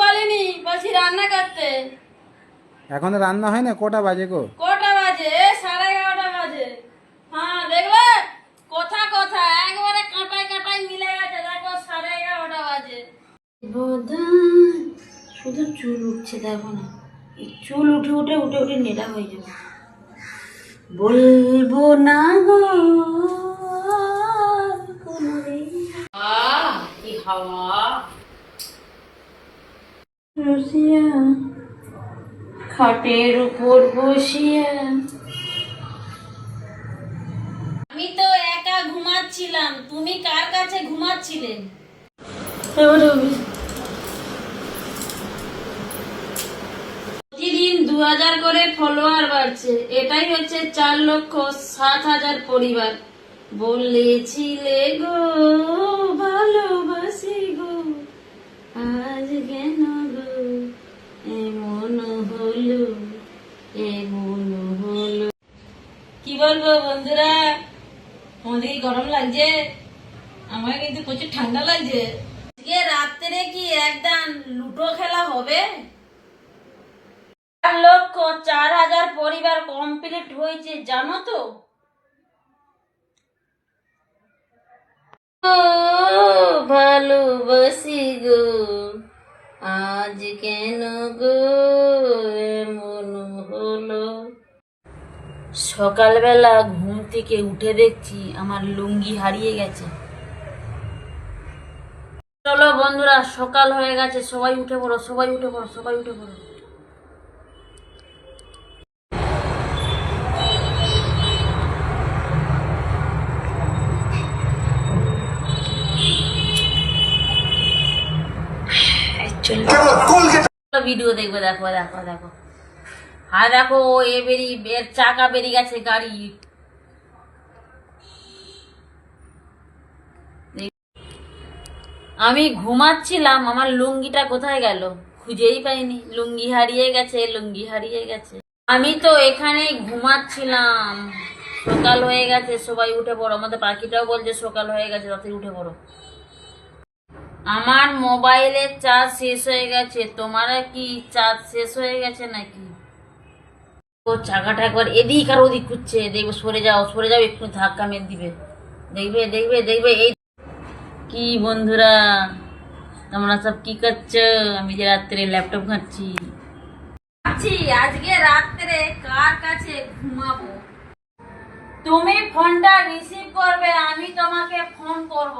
বলিনি, বলছি রান্না করতে। এখন রান্না হয় না, কটা বাজে গো? কটা বাজে? 11:30 বাজে। হ্যাঁ দেখলে, কথা কথা একবারে কাঁটায় কাঁটায় মিলে গেছে। দেখো 11:30 বাজে। শুধু চুল উঠছে, দেখো না, এই চুল উঠে উঠে উঠে উঠে নেড়া হয়ে যাবে। বলবো না গো কোনদিন। কি হাওয়া! রসিয়া খাটের উপর বসিয়া। আমি তো একা ঘুমাচ্ছিলাম, তুমি কার কাছে ঘুমাচ্ছিলে? প্রতিদিন 2000 করে ফলোয়ার বাড়ছে, এটাই হচ্ছে 4,07,000 পরিবার। বলেছিলে গো ভালোবাসি গো, আজ কেন গো এমন হলো, এমন হলো। কি বলবো বন্ধুরা, আমাদের গরম লাগছে, আমার কিন্তু প্রচুর ঠান্ডা লাগছে। আজকে রাত্রে কি একদম লুডো খেলা হবে? 4,04,000 পরিবার কমপ্লিট হয়েছে, জানো তো? ভালোবাসি গো, আজ কেন গো এমন হলো। সকালবেলা ঘুম থেকে উঠে দেখছি আমার লুঙ্গি হারিয়ে গেছে। চলো বন্ধুরা, সকাল হয়ে গেছে, সবাই উঠে পড়ো, সবাই উঠে পড়ো, সবাই উঠে পড়ো। ভিডিও দেখবে, দেখো দেখো দেখো, আর দেখো এর চাকা বেরিয়ে গেছে গাড়ি। আমি ঘুমাচ্ছিলাম, আমার লুঙ্গিটা কোথায় গেল খুঁজেই পাইনি। লুঙ্গি হারিয়ে গেছে, লুঙ্গি হারিয়ে গেছে। আমি তো এখানে ঘুমাচ্ছিলাম। সকাল হয়ে গেছে, সবাই উঠে পড়ো। আমাদের পাখিটাও বলছে সকাল হয়ে গেছে, তাতে উঠে পড়ো। আমার মোবাইলের চার্জ শেষ হয়ে গেছে, তোমার কি চার্জ শেষ হয়ে গেছে নাকি? ও চাকাটা একবার এদিক আর ওদিক ঘুরছে, দেখবে, সরে যাও সরে যাও, একটু ধাক্কা মেরে দিবে। দেখবে দেখবে দেখবে। এই কি বন্ধুরা, তোমরা সব কি করছো? আমি যে রাত্রে ল্যাপটপ ঘাঁটছি। আজকে রাত্রে কার কাছে ঘুমাবো? তুমি ফোনটা রিসিভ করবে, আমি তোমাকে ফোন করব।